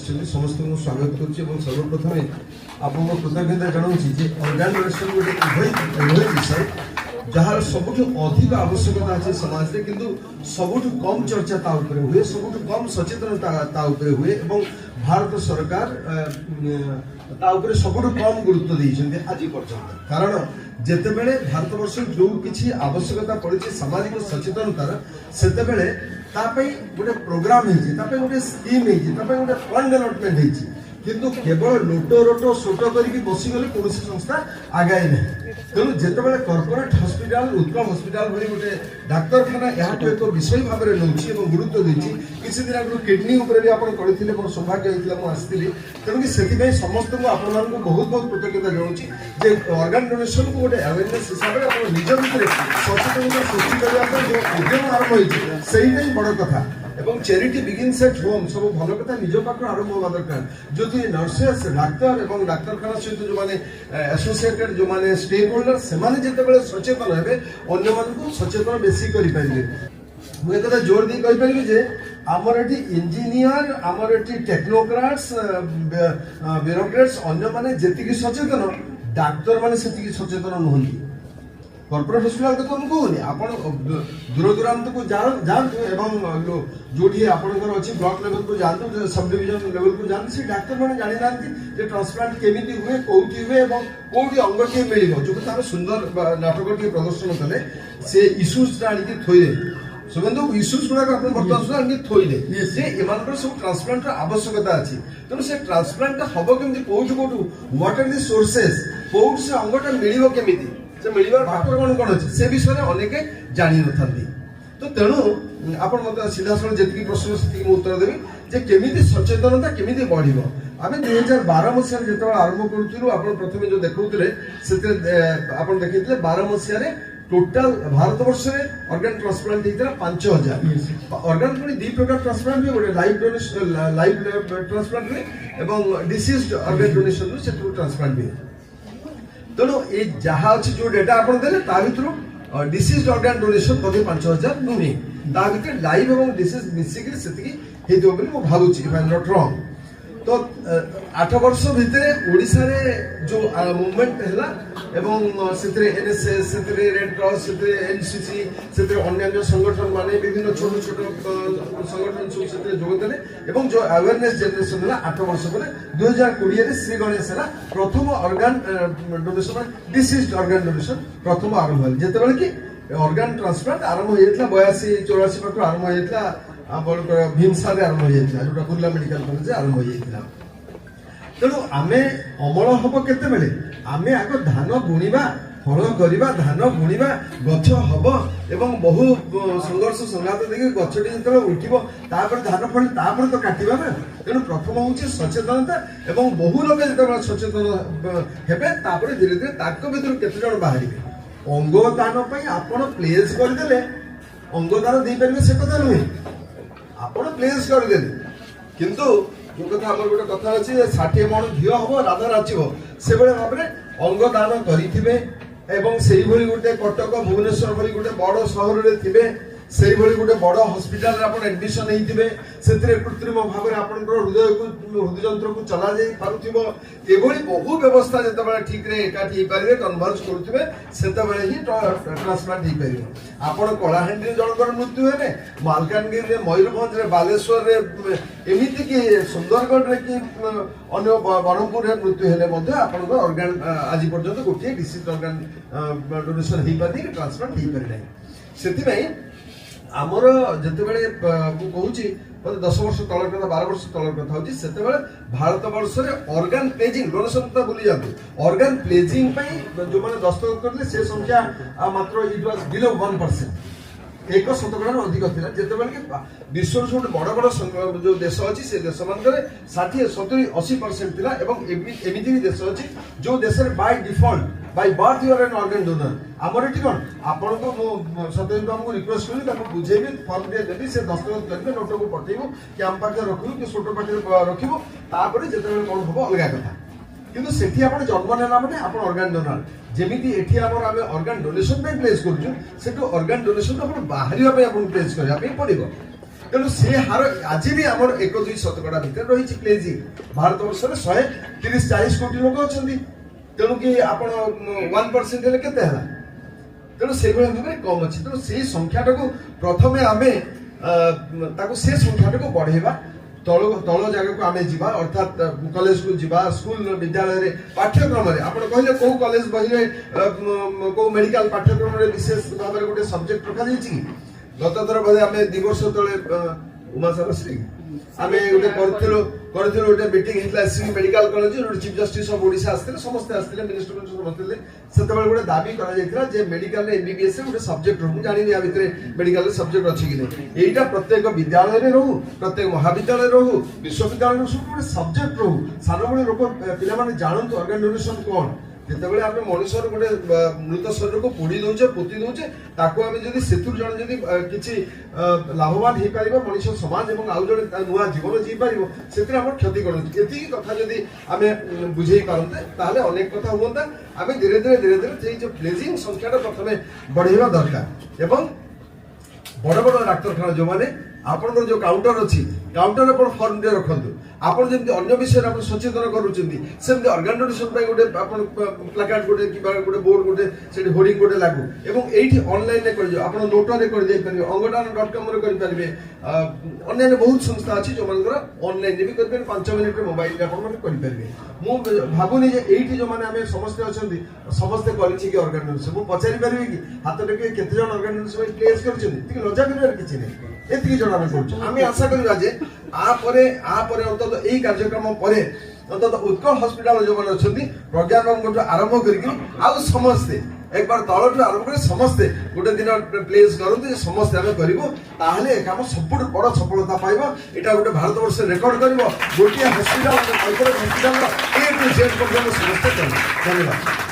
समस्त को स्वागत करुच्ची सर्वप्रथमे आपको कृतज्ञता जनाऊँगी जे ऑर्गन डोनेशन गोटे एभली विषय जार सबुठ अधिक आवश्यकता अच्छे समाज में किंतु सबुठ कम चर्चा ता उपरे हुए सबुठ कम सचेतनता ता उपरे हुए एवं भारत सरकार ता उपरे सबुठ कम गुरुत्व देइछन्ते आज पर्यंत कारण जेतेबेले भारत वर्ष जो किछि आवश्यकता पड़ी सामाजिक सचेतनतार सेतेबेले तापई गोटे प्रोग्राम हेछि तापई गोटे स्कीम हेछि तापई गोटे फंड अलॉटमेंट हेछि किंतु केवल लोटो रोटो सोटो करके बसीगले कौन संस्था आगाई ना तेणु जितेबाला कॉर्पोरेट हॉस्पिटल उत्कल हॉस्पिटल भली गोटे डाक्तरखाना यहाँ एक विषय भाव में नौ गुरुत्व देती किसी दिन आगे किडनी उपर भी आप करते मोर सौभाग्य होता मुझे आसती तेणुक से समस्त को आप बहुत बहुत कृतज्ञता जनाऊँगी जे ऑर्गन डोनेशन को गोटे अवेयरनेस हिसाब से आप निज भितर सचेतनता सृष्टि करने जो उद्यम आरंभ होती बड़ कथा एवं चैरिटी बिगिन्स एट होम सब भल कथा निज पाखर आरंभ होगा दरकार जो नर्सेस डाक्तर और डाक्तरखाना सहित जो मैंने एसोसिएटेड जो मैंने स्टेक होल्डर से जिते सचेतन हे अन्य सचेतन बेसी करें मुझे कथा जोर दी कहीपरि जे आमर एटी इंजीनियर आमर एटी टेक्नोक्राट्स ब्यूरोक्रेट्स अन्य माने जेतिकी सचेतन डाक्तर माने सेतिकी सचेतन नुहंती कॉर्पोरेट हॉस्पिटल कथा मुझे कहूनी आप दूर दूरांत को जातु एवं जो आपंकर अच्छी ब्लॉक लेवल को जातु सब डिविजन लेवल को जातु से डाक्तर मैंने जानी ना ट्रांसप्लांट केमी हुए कौटी हुए कौटी अंगटी मिल जो तार सुंदर नाटक प्रदर्शन कले से इश्यूज आनिक थोड़े शुभेन्दु इश्यूज गुड़ाक बर्तमान सुधा आनिक थोड़े जे एम सब ट्रांसप्लांट आवश्यकता अच्छी तेणु से ट्रांसप्लांट हम केमी कौटू कौटू what are the sources Kaut से अंगटा मिल केमी मिलवा पात्र कौन कौन अच्छे से विषय में अनेक जानी न था तो तेणु आप सीधा साल जी प्रश्न से उत्तर देवी जे केमी सचेतनता केमी बढ़ आम 2012 मसीह जो आरंभ करूँ आप प्रथम जो देखते आप देखते 12 मसीह टोटाल भारत वर्ष में ऑर्गन ट्रांसप्लांट होता 5000 ऑर्गन पुणी दी प्रकार ट्रांसप्लांट हुए गोटे लाइव डोनेशन लाइव ट्रांसप्लांट हुए और डिसीज्ड ऑर्गन डोनेशन से ट्रांसप्लांट हुए तेणु ये जहाँ अच्छी जो डेटा आप भर डिसीज ऑर्गन डोनेशन बोधे 5000 नुहे भर लाइव और डिसीज मिसिक भावुची if I am not wrong तो 8 वर्ष भितर ओडिशा रे जो मूवमेंट है एनएसएस रेड क्रॉस एनसीसी अन्य संगठन माने विभिन्न छोट छोट संगठन सब जोगदेले और जो अवेयरनेस जनरेशन है 8 वर्ष पर 2020 श्री गणेश है प्रथम organ donation deceased organ donation प्रथम आरंभ है जिते कि ऑर्गन ट्रांसप्लांट आरंभ हो 82-84 पाख आरंभ होता भीमसा आरंभ होता जो बुर्ला मेडिकल कॉलेज आरंभ होता तेणु आम अमल हम केतेबेले आम आग धान बुणा हल करवा धान बुणा गछ हम एवं बहु संघर्ष संघात देखिए गछटी जो उठिब धान फल तो काटिबा ना तेणु प्रथम हूँ सचेतनता एवं बहु लोग जो सचेतन हेबे धीरे धीरे भर केते जण बाहर अंगदान आपण प्लेस करदे अंगदान दे पारे से कथा नुहे आपण प्लेस करदे किंतु जो कथा आम गोटे कथा अच्छी 60 मन झील हम राधा नाचब से भाव में अंगदान करें गोटे कटक भुवनेश्वर भली गोटे बड़ सहर में थे से गोटे बड़ हॉस्पिटल आप एडमिशन होते से कृत्रिम भाव में आप हृदय को हृदय जंत्र को चला जा पार्थिव एभली बहु व्यवस्था जो ठीक एकाठी पारे कन्वर्ज करुवे से ही ट्रांसप्लांट हो पार आप कलाहांडी जनकर मृत्यु है मालकानगिरी मयूरभंज बालेश्वर एमती कि सुंदरगढ़ कि अन्य ब्रह्मपुर मृत्यु है ऑर्गन आज पर्यंत गोटे डिसीज ऑर्गन डोनेशन हो पारे ट्रांसप्लांट हो पारे ना से आमर जितेबाला कहूँ 10 वर्ष तलर कथा 12 वर्ष तलर कथा हूँ से भारत वर्ष में ऑर्गन प्लेजिंग डोनेशन तो भूली जाते ऑर्गन प्लेजिंग जो मैंने दस्तखत करते से संख्या मात्र इट वाज बिलो 1% 1% अधिक था जितेबाला कि विश्व सब बड़ बड़ जो देश अच्छी से देश मान 60-70-80% था एमती देश अच्छी जो देश by default by birth you are an organ donor आमर ये कौन आपको सत्यजित बाबू को रिक्वेस्ट करी बुझेबी फर्म टे देवी से दस्तखत करेंगे नोट को पठेबू कि आम पाखे रखू कि छोट पाखे रखू जिते कौन हम अलग कथा किंतु सेठी आप जन्म नेला मैंने आप ऑर्गन डोनर जमीती एठी आम ऑर्गन डोनेशन प्लेस करूँ से ऑर्गन डोनेशन बाहर प्लेस करने पड़ो तेणु से हार आज भी आम 1-2% भितर रही प्लेजिंग भारत वर्ष में 130-40 कोटी लोक अच्छा तेणु कि आप 1% केते तेणु से भाव कम अच्छी तेणु से संख्याटा को प्रथम आम से संख्याटा को बढ़ेवा तल जगह को आम जा अर्थात कॉलेज को जा स्कूल विद्यालय पाठ्यक्रम आप कहले कौ कॉलेज बही कौ मेडिकल पाठ्यक्रम विशेष भाव में गोटे सब्जेक्ट रखा गत थर बोधे आम 2 वर्ष तले उमा सरश्री आम गोटे गोटे मीटिंग होता एससीबी मेडिकल कॉलेज गोटे चीफ जस्टिस ऑफ ओडिशा आसते समस्ते आसते मिनिस्टर समस्ते से गोटे दाबी कर मेडिकल एमबीबीएस गोटे सब्जेक्ट रू जानी या भितर मेडिकल सब्जेक्ट अच्छी कि नहीं यहाँ प्रत्येक विद्यालय में रहू प्रत्येक महाविद्यालय रहू विश्वविद्यालय सब गोटे सब्जेक्ट रहू सान बड़े लोक पे जानतु ऑर्गन डोनेशन कौन जितेबाला आम मनुष्य गोटे मृत शरीर को पोड़ी दौचे पोती दौचे ताको आम जब से जन जब किसी लाभवान हो पार मनुष्य समाज और आउ जड़े नुआ जीवन जी पार से क्षति कर कथा जदि आम बुझे पारते अनेक कथा हमें आम धीरे धीरे धीरे धीरे जो प्लेजिंग संख्या प्रथम बढ़ेगा दरकार एवं बड़ बड़ डाक्तखाना जो मैंने आपन जो काउंटर अच्छी काउंटर पर फर्म टे रखु आपन जमी अन्य विषय आप सचेतन करुँच ऑर्गन डोनेशन गोटे प्लाकार्ड गोटे कि गोटे बोर्ड गोटे से होर्डिंग गोटे लागू एवं ये ऑनलाइन कर आप नोटर कर अंगदान.com करेंगे अन्य बहुत संस्था अच्छी जो ऑनलाइन भी करेंगे 5 मिनट मोबाइल करेंगे मुझे भावुनी ये जो मैंने आम समस्ते अच्छा समस्ते कर ऑर्गन डोनेशन मुझे पचारि पारि कि हाथ टेक केते जन ऑर्गन डोनेशन प्लेस कर लज्जा कर किसी नहीं एति जन आम कर आशा करवा जे आपर अंततः यही कार्यक्रम पर अंततः उत्कल हस्पिटाल जो मैंने अच्छा प्रज्ञा बाबू आरंभ कर समस्ते एक बार तलू आरंभ कर समस्ते गोटे दिन प्लेस करते समस्ते आम करूँ कम सब बड़ सफलता पाइब यहाँ गोटे भारत वर्ष रेकर्ड कर गोटे hospital hospital A to Z समस्ते धन्यवाद।